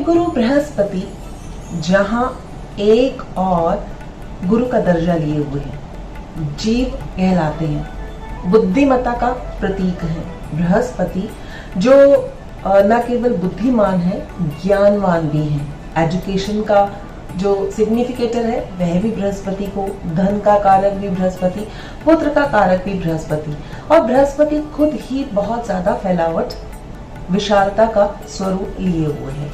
देवगुरु बृहस्पति जहां एक और गुरु का दर्जा लिए हुए हैं, जीव कहलाते हैं, बुद्धिमत्ता का प्रतीक है। बृहस्पति जो न केवल बुद्धिमान है, ज्ञानवान भी है। एजुकेशन का जो सिग्निफिकेटर है वह भी बृहस्पति को, धन का कारक भी बृहस्पति, पुत्र का कारक भी बृहस्पति, और बृहस्पति खुद ही बहुत ज्यादा फैलावट, विशालता का स्वरूप लिए हुए है।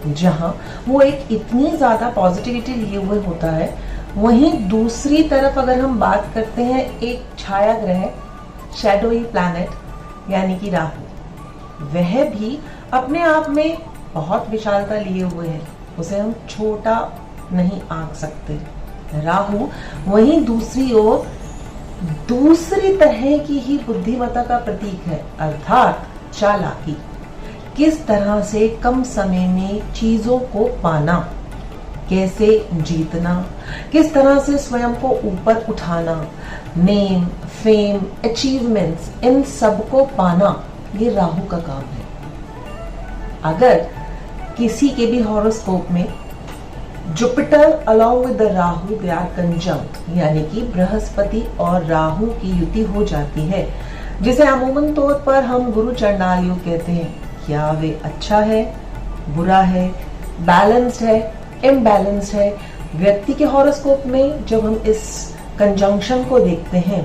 जहां वो एक इतनी ज्यादा पॉजिटिविटी लिए हुए होता है, वहीं दूसरी तरफ अगर हम बात करते हैं एक छाया ग्रह, शैडोई प्लैनेट यानी कि राहु, वह भी अपने आप में बहुत विशालता लिए हुए है, उसे हम छोटा नहीं आंक सकते। राहु वहीं दूसरी ओर दूसरी तरह की ही बुद्धिमत्ता का प्रतीक है, अर्थात चालाकी। किस तरह से कम समय में चीजों को पाना, कैसे जीतना, किस तरह से स्वयं को ऊपर उठाना, नेम, फेम, अचीवमेंट्स, इन सब को पाना, ये राहु का काम है। अगर किसी के भी हॉरोस्कोप में Jupiter along with the Rahu they are conjunct, यानी कि बृहस्पति और राहु की युति हो जाती है, जिसे अमूमन तौर पर हम गुरु चंडाल योग कहते हैं। क्या वे अच्छा है, बुरा है, बैलेंस्ड है, इम्बैलेंस्ड है? व्यक्ति के हॉरोस्कोप में जब हम इस कंजंक्शन को देखते हैं,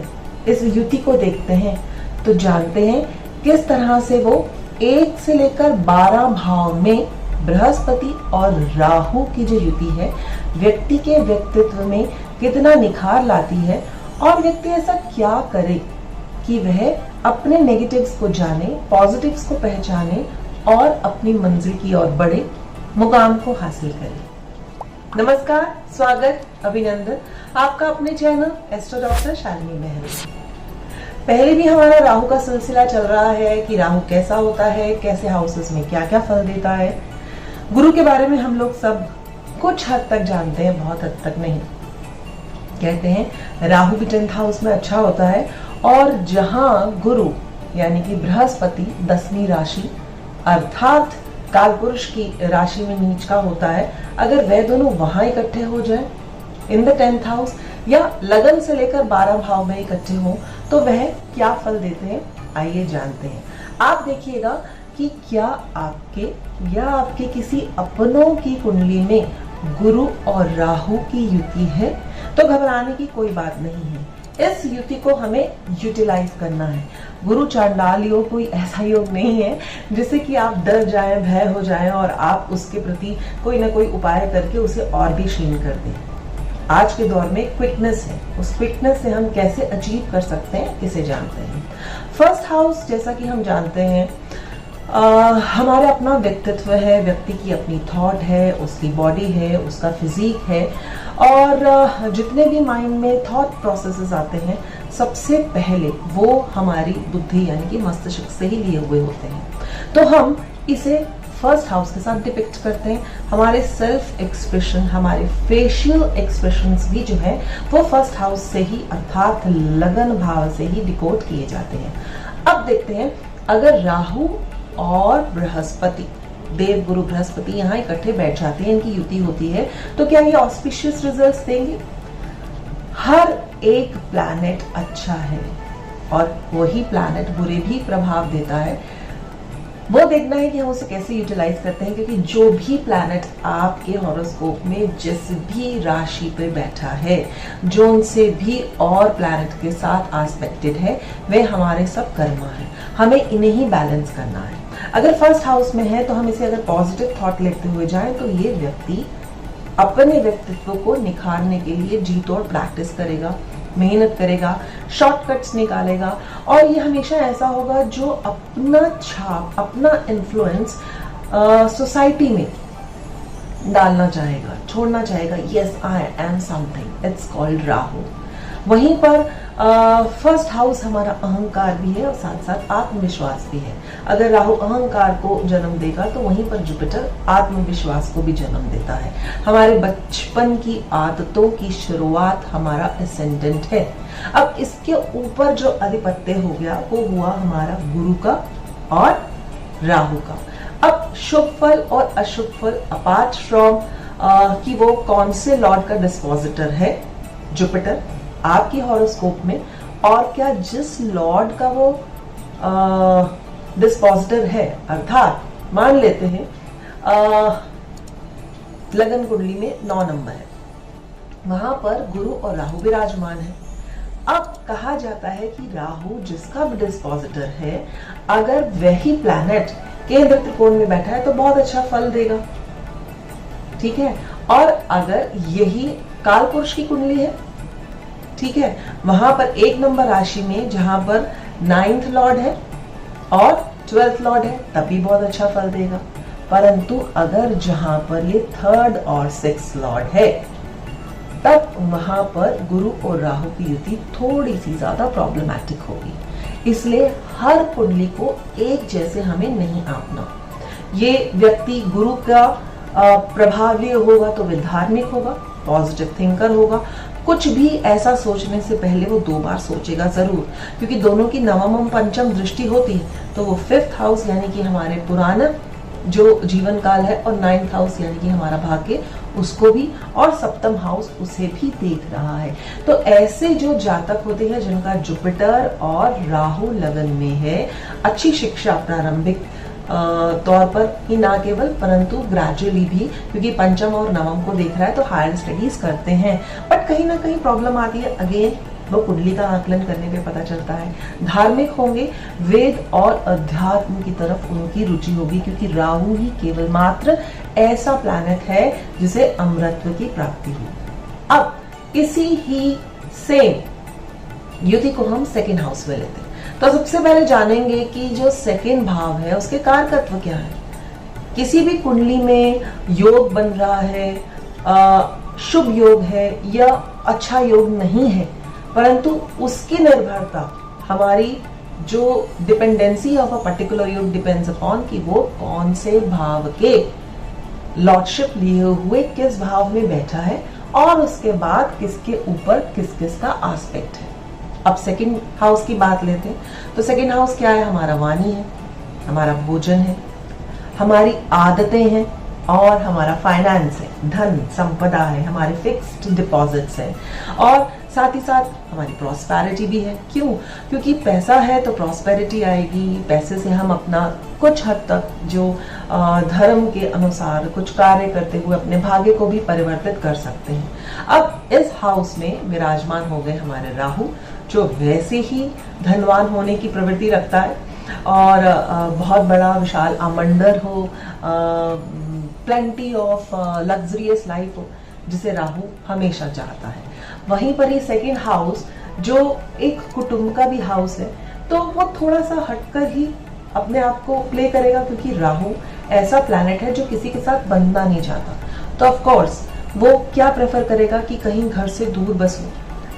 इस युति को देखते हैं, तो जानते हैं किस तरह से वो 1 से लेकर 12 भाव में बृहस्पति और राहु की जो युति है, व्यक्ति के व्यक्तित्व में कितना निखार लाती है, और व्यक्ति ऐसा क्या करे कि वह अपने नेगेटिव्स को जाने, पॉजिटिव्स को पहचाने और अपनी मंजिल की ओर बढ़े, मुकाम को हासिल करे। नमस्कार, स्वागत, अभिनंदन आपका अपने channel astro doctor Shalini Mehra. पहले भी हमारा राहु का सिलसिला चल रहा है कि राहु कैसा होता है, कैसे हाउसेस में क्या क्या फल देता है। गुरु के बारे में हम लोग सब कुछ हद तक जानते हैं, बहुत हद तक नहीं। कहते हैं राहु भी 10th हाउस में अच्छा होता है, और जहां गुरु यानी कि बृहस्पति 10वीं राशि अर्थात कालपुरुष की राशि में नीच का होता है, अगर वह दोनों वहां इकट्ठे हो जाए इन द 10th हाउस, या लगन से लेकर 12 भाव में इकट्ठे हो, तो वह क्या फल देते हैं, आइए जानते हैं। आप देखिएगा कि क्या आपके या आपके किसी अपनों की कुंडली में गुरु और राहु की युति है, तो घबराने की कोई बात नहीं है। इस युति को हमें यूटिलाइज करना है। गुरु चांडाल योग कोई ऐसा योग नहीं है जिससे कि आप डर जाएं, भय हो जाएं और आप उसके प्रति कोई ना कोई उपाय करके उसे और भी क्षीण कर दें। आज के दौर में क्विकनेस है, उस क्विकनेस से हम कैसे अचीव कर सकते हैं, इसे जानते हैं। फर्स्ट हाउस, जैसा कि हम जानते हैं, हमारा अपना व्यक्तित्व है, व्यक्ति की अपनी थॉट है, उसकी बॉडी है, उसका फिजिक है, और जितने भी माइंड में थॉट प्रोसेसेस आते हैं, सबसे पहले वो हमारी बुद्धि यानी कि मस्तिष्क से ही लिए हुए होते हैं। तो हम इसे फर्स्ट हाउस के साथ डिपिक्ट करते हैं। हमारे सेल्फ एक्सप्रेशन, हमारे फेशियल एक्सप्रेशंस भी जो है वो फर्स्ट हाउस से ही अर्थात लगन भाव से ही डिकोड किए जाते हैं। अब देखते हैं, अगर राहु और बृहस्पति, देवगुरु बृहस्पति यहाँ इकट्ठे बैठ जाते हैं, इनकी युति होती है, तो क्या ये ऑस्पिशियस रिजल्ट्स देंगे? हर एक प्लैनेट अच्छा है और वही प्लैनेट बुरे भी प्रभाव देता है। वो देखना है कि हम उसे कैसे यूटिलाइज करते हैं, क्योंकि जो भी प्लैनेट आपके हॉरोस्कोप में जिस भी राशि पे बैठा है, जो उनसे भी और प्लैनेट के साथ आस्पेक्टेड है, वे हमारे सब कर्मा है। हमें इन्हें ही बैलेंस करना है। अगर फर्स्ट हाउस में है तो हम इसे अगर पॉजिटिव थॉट लेते हुए जाएं, तो ये व्यक्ति अपने व्यक्तित्व को निखारने के लिए जी तोड़ प्रैक्टिस करेगा, मेहनत करेगा, शॉर्टकट्स निकालेगा, और ये हमेशा ऐसा होगा जो अपना छाप, अपना इन्फ्लुएंस सोसाइटी में डालना चाहेगा, छोड़ना चाहेगा। Yes, I am something, it's called Rahu. वहीं पर फर्स्ट हाउस हमारा अहंकार भी है और साथ साथ आत्मविश्वास भी है। अगर राहु अहंकार को जन्म देगा तो वहीं पर जुपिटर आत्मविश्वास को भी जन्म देता है। हमारे बचपन की आदतों की शुरुआत हमारा एसेंडेंट है। अब इसके ऊपर जो अधिपत्य हो गया वो हुआ हमारा गुरु का और राहु का। अब शुभ फल और अशुभ फल अपार्ट फ्रॉम कि वो कौन से लॉर्ड का डिस्पोजिटर है जुपिटर आपकी हॉरोस्कोप में, और क्या जिस लॉर्ड का वो डिस्पोजिटर है, अर्थात मान लेते हैं लगन कुंडली में 9 नंबर है, वहां पर गुरु और राहु विराजमान है। अब कहा जाता है कि राहु जिसका भी डिस्पोजिटर है, अगर वही प्लैनेट केंद्र त्रिकोण में बैठा है तो बहुत अच्छा फल देगा, ठीक है। और अगर यही काल पुरुष की कुंडली है, ठीक है, वहां पर 1 नंबर राशि में जहां पर 9th लॉर्ड है और 12th लॉर्ड है, तब भी बहुत अच्छा फल देगा। परंतु अगर जहां पर ये 3rd और 6th लॉर्ड है, तब वहां पर गुरु और राहु की युति थोड़ी सी ज्यादा प्रॉब्लमैटिक होगी। इसलिए हर कुंडली को एक जैसे हमें नहीं आंकना। ये व्यक्ति गुरु का प्रभाव लिए होगा तो वे धार्मिक होगा, पॉजिटिव थिंकर होगा, कुछ भी ऐसा सोचने से पहले वो 2 बार सोचेगा जरूर, क्योंकि दोनों की नवम और पंचम दृष्टि होती है। तो वो 5th हाउस यानी कि हमारे पुराना जो जीवन काल है, और 9th हाउस यानी कि हमारा भाग्य, उसको भी, और 7th हाउस उसे भी देख रहा है। तो ऐसे जो जातक होते हैं जिनका जुपिटर और राहु लगन में है, अच्छी शिक्षा प्रारंभिक तौर पर ही ना केवल परंतु ग्रेजुअली भी, क्योंकि पंचम और नवम को देख रहा है तो हायर स्टडीज करते हैं, बट कहीं ना कहीं प्रॉब्लम आती है। अगेन वो कुंडली का आकलन करने पे पता चलता है। धार्मिक होंगे, वेद और अध्यात्म की तरफ उनकी रुचि होगी, क्योंकि राहु ही केवल मात्र ऐसा प्लैनेट है जिसे अमरत्व की प्राप्ति हो। अब इसी ही सेम युति को हम 2nd हाउस में लेते हैं। तो सबसे पहले जानेंगे कि जो 2nd भाव है उसके कारकत्व क्या है। किसी भी कुंडली में योग बन रहा है, शुभ योग है या अच्छा योग नहीं है, परंतु उसकी निर्भरता हमारी जो डिपेंडेंसी ऑफ अ पर्टिकुलर योग डिपेंड्स अपॉन कि वो कौन से भाव के लॉर्डशिप लिए हुए किस भाव में बैठा है, और उसके बाद किसके ऊपर किस किस का आस्पेक्ट है। अब 2nd हाउस की बात लेते हैं। तो 2nd हाउस क्या है? हमारा वाणी है, हमारा भोजन है, हमारी आदतें हैं, और हमारा फाइनेंस है, धन संपदा है, हमारे फिक्स्ड डिपॉजिट्स हैं, और साथ ही साथ हमारी प्रॉस्पेरिटी भी है। क्यों? क्योंकि पैसा है तो प्रॉस्पेरिटी आएगी। पैसे से हम अपना कुछ हद तक जो धर्म के अनुसार कुछ कार्य करते हुए अपने भाग्य को भी परिवर्तित कर सकते हैं। अब इस हाउस में विराजमान हो गए हमारे राहु, जो वैसे ही धनवान होने की प्रवृत्ति रखता है, और बहुत बड़ा विशाल आमंडर हो, प्लेंटी ऑफ लग्जरियस लाइफ हो, जिसे राहु हमेशा चाहता है। वहीं पर ही 2nd हाउस जो एक कुटुंब का भी हाउस है, तो वो थोड़ा सा हटकर ही अपने आप को प्ले करेगा, क्योंकि राहु ऐसा प्लैनेट है जो किसी के साथ बंधना नहीं चाहता। तो ऑफ कोर्स वो क्या प्रेफर करेगा कि कहीं घर से दूर बसूं।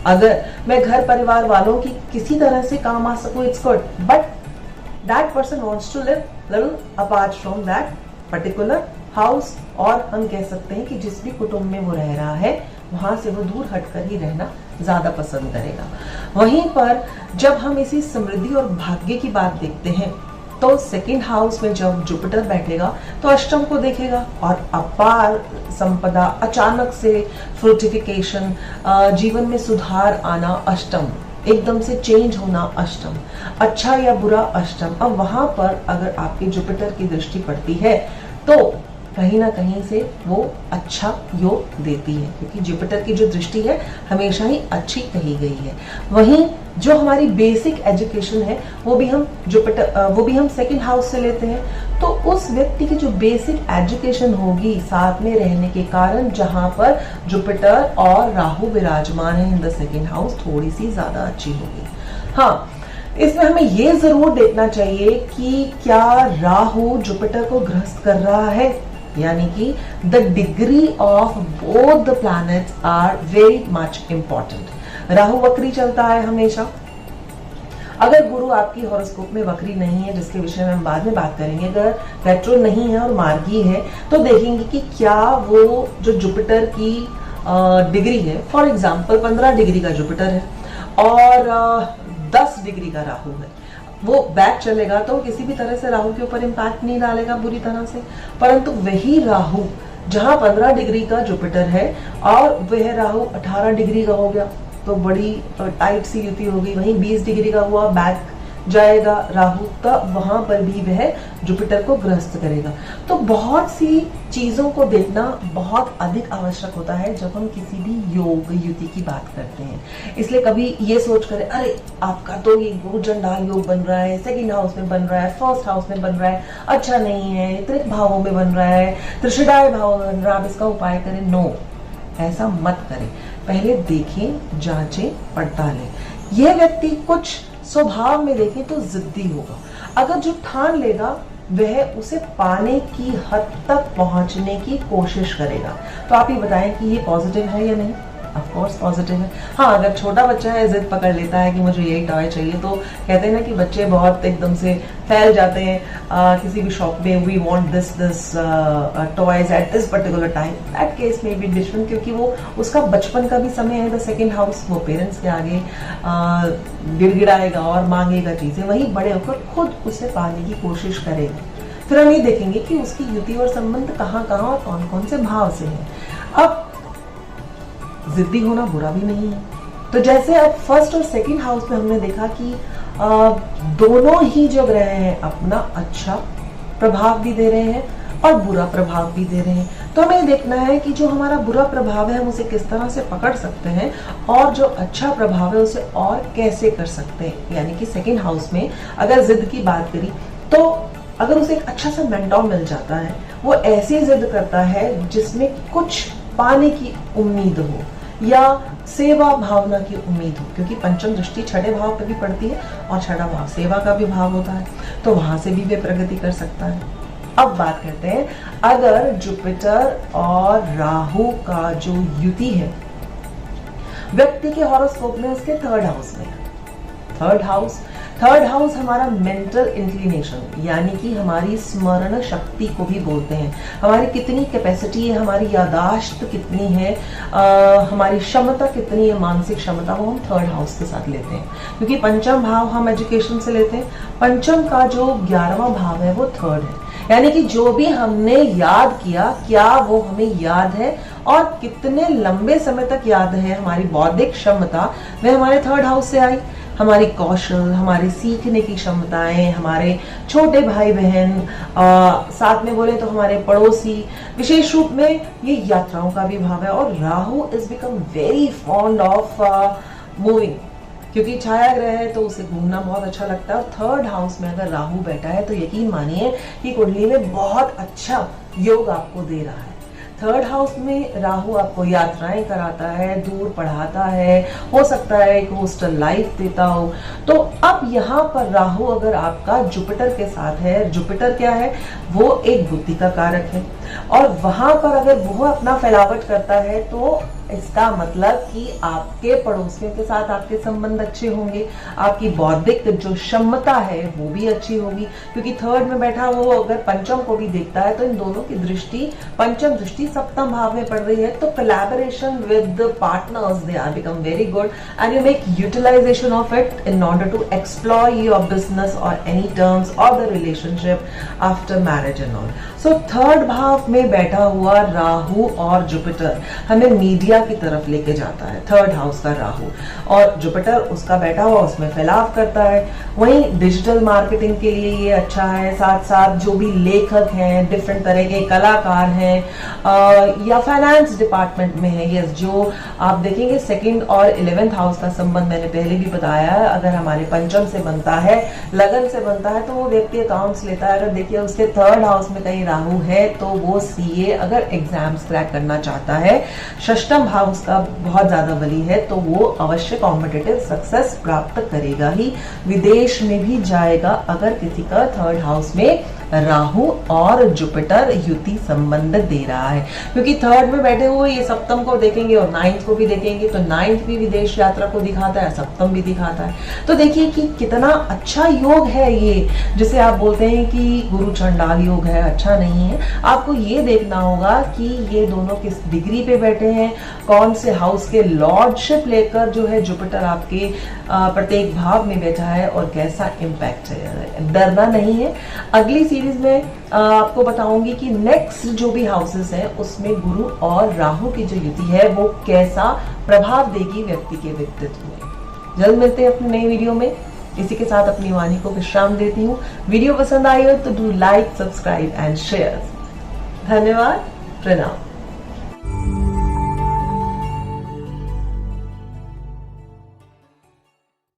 अगर मैं घर परिवार वालों की किसी तरह से काम आ सकूं, it's good, but that person wants to live little apart from that particular house, और हम कह सकते हैं कि जिस भी कुटुंब में वो रह रहा है वहां से वो दूर हटकर ही रहना ज्यादा पसंद करेगा। वहीं पर जब हम इसी समृद्धि और भाग्य की बात देखते हैं, तो 2nd हाउस में जब जुपिटर बैठेगा तो अष्टम को देखेगा, और अपार संपदा, अचानक से फ्रूटिफिकेशन, जीवन में सुधार आना अष्टम, एकदम से चेंज होना अष्टम, अच्छा या बुरा अष्टम। अब वहां पर अगर आपके जुपिटर की दृष्टि पड़ती है तो कहीं ना कहीं से वो अच्छा योग देती है, क्योंकि जुपिटर की जो दृष्टि है हमेशा ही अच्छी कही गई है। वहीं जो हमारी बेसिक एजुकेशन है वो भी हम 2nd हाउस से लेते हैं। तो उस व्यक्ति की जो बेसिक एजुकेशन होगी साथ में रहने के कारण, जहां पर जुपिटर और राहु विराजमान है इन द 2nd हाउस, थोड़ी सी ज्यादा अच्छी होगी। हाँ, इसमें हमें ये जरूर देखना चाहिए कि क्या राहु जुपिटर को ग्रस्त कर रहा है, यानी कि the degree of both the planets are very much important. Rahu वक्री चलता है हमेशा। अगर गुरु आपकी हॉरोस्कोप में वक्री नहीं है, जिसके विषय में हम बाद में बात करेंगे, अगर रेट्रो नहीं है और मार्गी है, तो देखेंगे कि क्या वो जो जुपिटर की डिग्री है, फॉर एग्जाम्पल 15 डिग्री का जुपिटर है और 10 डिग्री का राहु है, वो बैक चलेगा तो किसी भी तरह से राहु के ऊपर इम्पैक्ट नहीं डालेगा बुरी तरह से। परंतु वही राहु जहां 15 डिग्री का जुपिटर है और वह राहु 18 डिग्री का हो गया तो बड़ी टाइट सी युति होगी। वहीं 20 डिग्री का हुआ बैक जाएगा राहु, तब वहां पर भी वह जुपिटर को ग्रस्त करेगा। तो बहुत सी चीजों को देखना बहुत अधिक आवश्यक होता है जब हम किसी भी योग युति की बात करते हैं। इसलिए कभी ये सोच कर अरे आपका तो ये गुरु चंडाल योग बन रहा है, सेकंड हाउस में बन रहा है, फर्स्ट हाउस में बन रहा है, अच्छा नहीं है, त्रिक भावों में बन रहा है, त्रिषिडाय भाव में बन रहा है, आप इसका उपाय करें। नो, ऐसा मत करें। पहले देखें, जांचें, पड़तालें। यह व्यक्ति कुछ स्वभाव में देखें तो जिद्दी होगा। अगर जो ठान लेगा वह उसे पाने की हद तक पहुंचने की कोशिश करेगा। तो आप ही बताएं कि ये पॉजिटिव है या नहीं? ऑफ कोर्स पॉजिटिव है। हाँ, अगर छोटा बच्चा है, जिद पकड़ लेता है कि मुझे यही टॉय चाहिए, तो कहते हैं ना कि बच्चे बहुत एकदम से फैल जाते हैं किसी भी शॉप में, we want this toys at this particular time. That case में बी डिफरेंट, क्योंकि वो उसका बचपन का भी समय है। द सेकेंड हाउस वो पेरेंट्स के आगे गिड़गिड़ाएगा और मांगेगा चीजें। वही बड़े होकर खुद उसे पाने की कोशिश करेगा। फिर हम ये देखेंगे कि उसकी युति और संबंध कहाँ कहाँ और कौन कौन से भाव से है। अब जिद्दी होना बुरा भी नहीं है। तो जैसे अब फर्स्ट और सेकंड हाउस में हमने देखा कि दोनों ही जो ग्रह हैं अपना अच्छा प्रभाव भी दे रहे हैं और बुरा प्रभाव भी दे रहे हैं। तो हमें देखना है कि जो हमारा बुरा प्रभाव है हम उसे किस तरह से पकड़ सकते हैं और जो अच्छा प्रभाव है उसे और कैसे कर सकते हैं। यानी कि सेकंड हाउस में अगर जिद की बात करी तो अगर उसे एक अच्छा सा मेंटोर मिल जाता है, वो ऐसी जिद करता है जिसमें कुछ पाने की उम्मीद हो या सेवा भावना की उम्मीद हो, क्योंकि पंचम दृष्टि छठे भाव पे भी पड़ती है और छठा भाव सेवा का भी भाव होता है, तो वहां से भी वे प्रगति कर सकता है। अब बात करते हैं, अगर जुपिटर और राहु का जो युति है व्यक्ति के हॉरोस्कोप में उसके थर्ड हाउस में। थर्ड हाउस हमारा मेंटल इंक्लिनेशन यानी कि हमारी स्मरण शक्ति को भी बोलते हैं। हमारी कितनी कैपेसिटी है, हमारी यादाश्त कितनी है, हमारी क्षमता कितनी है, मानसिक क्षमता, वो हम थर्ड हाउस के साथ लेते हैं। क्योंकि पंचम भाव हम एजुकेशन से लेते हैं, पंचम का जो 11वां भाव है वो थर्ड है। यानी कि जो भी हमने याद किया क्या वो हमें याद है और कितने लंबे समय तक याद है, हमारी बौद्धिक क्षमता वह हमारे थर्ड हाउस से आई। हमारी कौशल, हमारी सीखने की क्षमताएं, हमारे छोटे भाई बहन, साथ में बोले तो हमारे पड़ोसी, विशेष रूप में ये यात्राओं का भी भाव है। और Rahu is become very fond of moving, क्योंकि छाया ग्रह है तो उसे घूमना बहुत अच्छा लगता है। और थर्ड हाउस में अगर राहु बैठा है तो यकीन मानिए कि कुंडली में बहुत अच्छा योग आपको दे रहा है। थर्ड हाउस में राहु आपको यात्राएं कराता है, दूर पढ़ाता है, हो सकता है एक हॉस्टल लाइफ देता हो। तो अब यहाँ पर राहु अगर आपका जुपिटर के साथ है, जुपिटर क्या है, वो एक बुद्धि का कारक है और वहां पर अगर वो अपना फैलावट करता है तो इसका मतलब कि आपके पड़ोसियों के साथ आपके संबंध अच्छे होंगे, आपकी बौद्धिक जो क्षमता है वो भी अच्छी होगी। क्योंकि थर्ड में बैठा वो अगर पंचम को भी देखता है तो इन दोनों की दृष्टि, पंचम दृष्टि सप्तम भाव में पड़ रही है। तो collaboration with partners they are become very good and you make utilization of it in order to exploit your business और एनी टर्म्स और the relationship after marriage and all. So third भाव में बैठा हुआ राहु और जुपिटर हमें media की तरफ लेके जाता है। थर्ड हाउस का राहु और जुपिटर उसका बैठा हुआ उसमें फैलाव करता है। वहीं डिजिटल मार्केटिंग के लिए ये अच्छा है। साथ साथ जो भी लेखक हैं, डिफरेंट तरह के कलाकार हैं या फाइनेंस डिपार्टमेंट में है, यस, जो आप देखेंगे सेकंड और 11th हाउस का संबंध मैंने पहले भी बताया है। अगर हमारे पंचम से बनता है, लगन से बनता है, तो वो व्यक्ति अकाउंट्स लेता है। अगर देखिए उसके थर्ड हाउस में कहीं राहु है तो वो सीए अगर एग्जाम्स क्रैक करना चाहता है, षष्टम भाव उसका बहुत ज्यादा बली है, तो वो अवश्य कॉम्पिटिटिव सक्सेस प्राप्त करेगा ही। विदेश में भी जाएगा अगर किसी का थर्ड हाउस में राहु और जुपिटर युति संबंध दे रहा है, क्योंकि थर्ड में बैठे हुए ये सप्तम को देखेंगे और नाइन्थ को भी देखेंगे, तो नाइन्थ भी विदेश यात्रा को दिखाता है, सप्तम भी दिखाता है। तो देखिए कि कितना अच्छा योग है ये, जिसे आप बोलते हैं कि गुरु चंडाल योग है, अच्छा नहीं है। आपको ये देखना होगा कि ये दोनों किस डिग्री पे बैठे हैं, कौन से हाउस के लॉर्डशिप लेकर जो है जुपिटर आपके प्रत्येक भाव में बैठा है और कैसा इम्पैक्ट है। डरना नहीं है। अगली सीरीज में आपको बताऊंगी कि नेक्स्ट जो भी हाउसेस है उसमें गुरु और राहु की जो युति है वो कैसा प्रभाव देगी व्यक्ति के व्यक्तित्व में। जल्द मिलते हैं अपनी नई वीडियो में। इसी के साथ अपनी वाणी को विश्राम देती हूँ। वीडियो पसंद आई हो तो do like, subscribe and share. धन्यवाद। प्रणाम।